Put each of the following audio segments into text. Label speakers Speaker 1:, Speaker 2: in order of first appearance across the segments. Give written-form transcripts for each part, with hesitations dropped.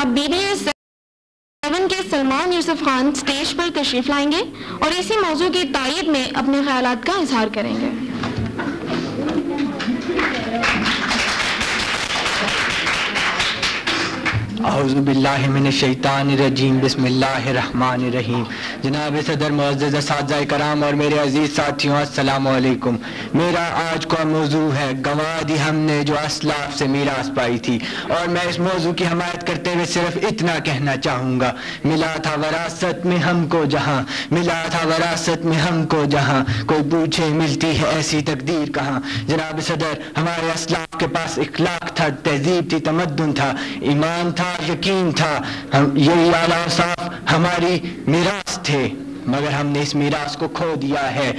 Speaker 1: اب BBA7 کے سلمان یوسف Khan stage پر تشریف لائیں گے اور اسی موضوع کی تائید میں اپنے خیالات کا اظہار کریں گے.
Speaker 2: اعوذ باللہ من الشیطان الرجیم بسم اللہ الرحمن الرحیم. جناب صدر، معزز اساتذہ کرام اور میرے عزیز ساتھیوں، السلام علیکم. میرا آج کا موضوع ہے گنوا دی ہم نے جو اسلاف سے میراث پائی تھی، اور میں اس موضوع کی حمایت کرتے ہوئے صرف اتنا کہنا چاہوں گا، ملا تھا وراثت میں ہم کو جہاں، ملا تھا وراثت میں ہم کو جہاں، کوئی پوچھے ملتی ہے ایسی تقدیر کہاں. جناب صدر، ہمارے اسلاف کے پاس اخلاق تھا، تہذیب تھی، تمدن تھا، ایمان تھا، یقین تھا. یہی اعلیٰ اوصاف ہماری میراث تھے، مگر ہم نے اس میراث کو کھو دیا ہے.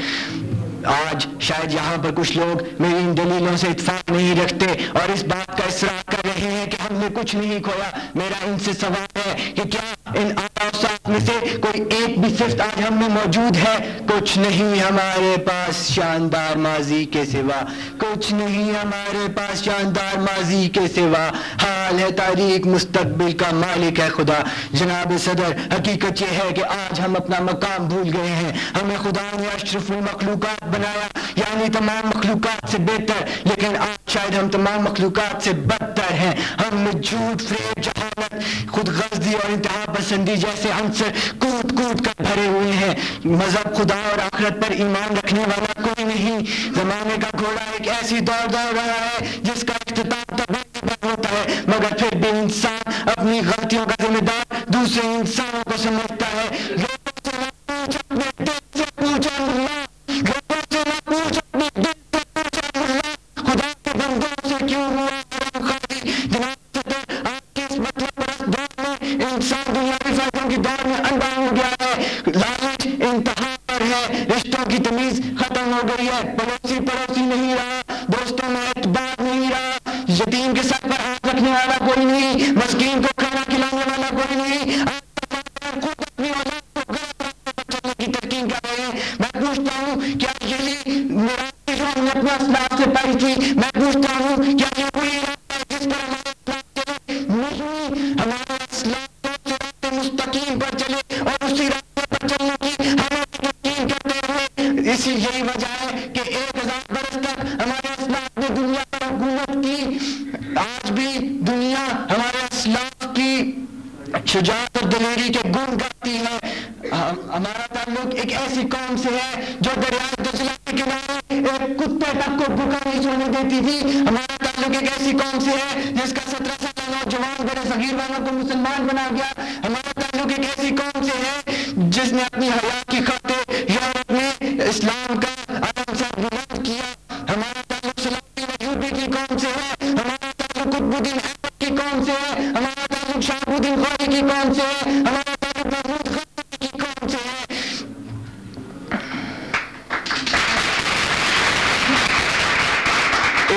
Speaker 2: آج شاید یہاں پر کچھ لوگ میری ان دلیلوں سے اتفاق نہیں رکھتے اور اس بات کا اصرار کر رہے ہیں کہ ہم نے کچھ نہیں کھویا. میرا ان سے سوال ہے کہ کیا ان اعلیٰ اوصاف میں سے کوئی ایک بھی صفت آج ہم میں موجود ہے؟ کچھ نہیں ہمارے پاس شاندار ماضی کے سوا، کچھ نہیں ہمارے پاس شاندار ماضی کے سوا. حال ہے تاریخ، مستقبل کا مالک ہے خدا. جناب صدر، حقیقت یہ ہے کہ آج ہم اپنا مقام بھول گئے ہیں. ہمیں خدا نے اشرف المخلوقات بنایا، یعنی تمام مخلوقات سے بہتر، لیکن آج شاید ہم تمام مخلوقات سے بدتر ہیں. ہم میں جھوٹ، فریب، جہالت، خود غرضی اور انتہا پسندی جیسے عنصر کود کود کر بھرے ہوئے ہیں. مذہب، خدا اور آخرت پر ایمان رکھنے والا کوئی نہیں. زمانے کا گھوڑا ایک ایسی دوڑ دوڑ رہا ہے جس کا اختتام تباہی پر ہوتا ہے، مگر پھر بھی انسان اپنی غلطیوں کا ذمہ دار دوسرے انسانوں کو سمجھتا ہے. لوگوں سے نہ پوچھ، اپنے دل سے پوچھ اللہ. لوگوں سے نہ پوچھ، اپنے دل سے پوچھ اللہ. خدا کے بندوں سے کیوں ہوا حرام خواری؟ جناب صدر، آج کے اس مطلب پرست دور میں انسان دنیاوی فائدوں کی دوڑ میں اندھا ہو گیا ہے. لالچ انتہا پر ہے، رشتوں کی تمیز ختم ہو گئی ہے. پڑوسی پڑوسی نہیں رہا، دوستوں میں اعتبار نہیں رہا، یتیم کے سر پر ہاتھ رکھنے والا کوئی نہیں، مسکین کو کھانا کھلانے والا کوئی نہیں. خود اپنی اولاد کو غلط راستے پر چلنے کی تلقین کر رہے ہیں. میں پوچھتا ہوں، کیا یہی میراث جو ہم نے اپنے اسلاف سے پائی تھی؟ میں پوچھتا ہوں، کیا یہ وہی راستہ ہے جس پر ہمارے اسلاف چلے؟ نہیں، ہمارے اسلاف تو صراط مستقیم پر چلے اور اسی راستے پر چلنے کی ہمیں یقین کرتے ہوئے. اسی یہی وجہ ہے کہ 1000 برس تک ہمارے اسلاف نے دنیا پر حکومت کی. آج بھی دنیا ہمارے اسلاف کی شجاعت اور دلیری کے گن گاتی ہے. ہمارا تعلق ایک ایسی قوم سے ہے جو دریائے دجلہ کے کنارے ایک کتے تک کو بھوکا نہیں سونے دیتی تھی. ہمارا تعلق ایک ایسی قوم سے ہے جس کا 17 سالہ نوجوان بڑے صغیر والوں کو مسلمان بنا گیا. ہمارا تعلق ایک ایسی قوم سے ہے جس نے اپنی حیا کی خاطر یورپ میں اسلام کا علم سر بلند کیا. ہمارا تعلق سلامی وجودی کی قوم سے ہے. ہمارا تعلق قطب الدین ایبک کی قوم سے ہے. ہمارا تعلق شہاب الدین غوری کی قوم سے ہے. ہمارا تعلق محمود غزنوی کی قوم سے ہے.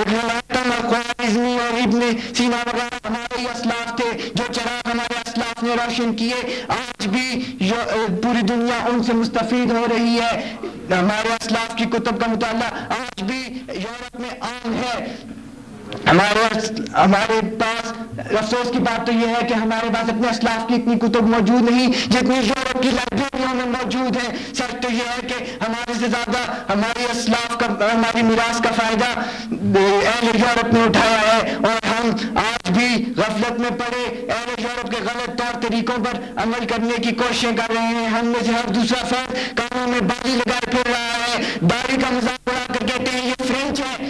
Speaker 2: ابن الحکم اور خوارزمی اور ابن سینا وغیرہ ہمارے ہی اسلاف تھے جو چراغ ہمارے اسلاف نے روشن کیے. آج بھی پوری دنیا ان سے مستفید ہو رہی ہے. ہمارے اسلاف کی کتب کا مطالعہ آج بھی یورپ میں عام ہے. ہمارے پاس افسوس کی بات تو یہ ہے کہ ہمارے پاس اپنے اسلاف کی اتنی کتب موجود نہیں جتنی یورپ کی لائبریریوں میں موجود ہیں. سچ تو یہ ہے کہ ہمارے سے زیادہ ہماری اسلاف کا، ہماری میراث کا فائدہ اہل یورپ نے اٹھایا ہے، اور ہم آج بھی غفلت میں پڑے اہل یورپ کے غلط طور طریقوں پر عمل کرنے کی کوششیں کر رہے ہیں. ہم میں سے ہر دوسرا فرد کانوں میں بالی لگائے پھر رہا ہے، داڑھی کا مذاق اڑا کر کہتے ہیں یہ فرینچ ہے.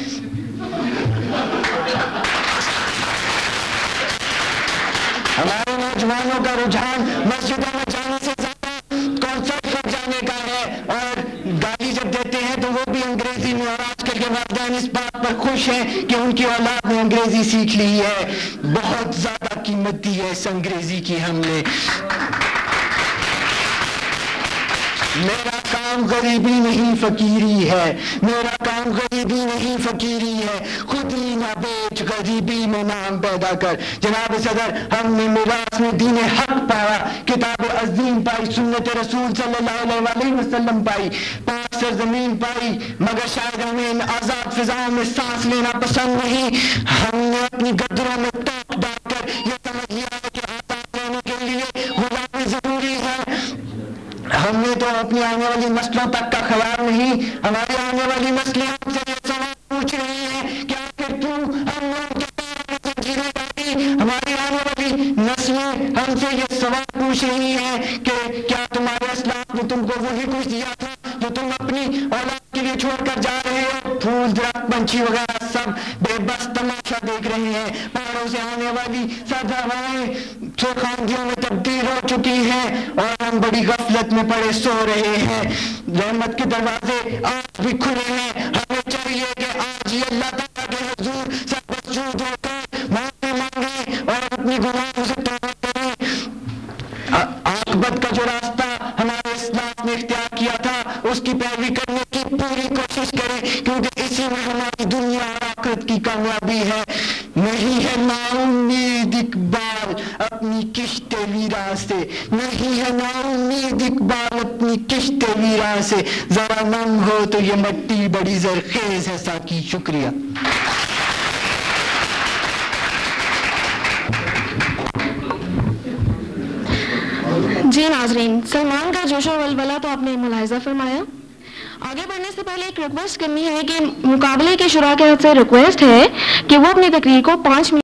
Speaker 2: ہمارے نوجوانوں کا رجحان مسجدوں میں جانے سے زیادہ کنسرٹ پر جانے کا ہے، اور گالی جب دیتے ہیں تو وہ بھی انگریزی میں. اور آج کل کے والدین اس بات پر خوش ہیں کہ ان کی اولاد نے انگریزی سیکھ لی ہے. بہت زیادہ قیمت دی ہے اس انگریزی کی ہم نے. میرا کام غریبی نہیں فقیری ہے، میرا کام غریبی نہیں فقیری ہے. خود ہی نہ بیچ، غریبی میں نام پیدا کر. جناب صدر، ہم نے میراث میں دین حق پایا، کتاب عظیم پائی، سنت رسول صلی اللہ علیہ وسلم پائی، پاک سرزمین پائی، مگر شاید ہمیں ان آزاد فضاؤں میں سانس لینا پسند نہیں. ہم نے اپنی گدروں میں توق ڈال کر یہ سمجھ لیا ہے کہ آزاد اپنی آنے والی نسلوں تک کا خیال نہیں. ہماری آنے والی نسلیں ہم سے یہ سوال پوچھ رہی ہیں کہ آخر کیوں ہم لوگ کے زنجیریں ڈالی. ہماری آنے والی نسلیں ہم سے یہ سوال پوچھ رہی ہیں کہ کیا تمہارے اسلاف نے تم کو وہی کچھ دیا تھا جو تم اپنی اولاد کے لیے چھوڑ کر جا رہے ہو. پھول درخت پنچھی وغیرہ سب بے بس تماشا دیکھ رہے ہیں. پہاڑوں سے آنے والی سرد ہوائیں خانگیوں میں تبدیل ہو چکی ہیں اور ہم بڑی غفلت میں پڑے سو رہے ہیں. رحمت کے دروازے آج بھی کھلے ہیں. ہمیں چاہیے کہ آج یہ اللہ تعالیٰ کے حضور سب مسجود ہو کر معافی مانگیں اور اپنی گناہوں سے توبہ کریں. عاقبت کا جو راستہ ہمارے اسلاف نے اختیار کیا تھا اس کی پیروی کرنے کی پوری کوشش کریں, کیونکہ اسی میں ہماری دنیا اور آخرت کی کامیابی ہے. نہیں ہے نا امید اقبال اپنی کشت ویراں سے, نہیں ہے نا امید اقبال اپنی کشت ویراں سے. ذرا نم ہو تو یہ مٹی بڑی زرخیز ہے. ساقی شکریہ.
Speaker 1: جی ناظرین, سلمان کا جوش و ولولہ تو آپ نے ملاحظہ فرمایا. آگے بڑھنے سے پہلے ایک ریکویسٹ کرنی ہے کہ مقابلے کے شرکاء سے ریکویسٹ ہے کہ وہ اپنی تقریر کو 5 منٹ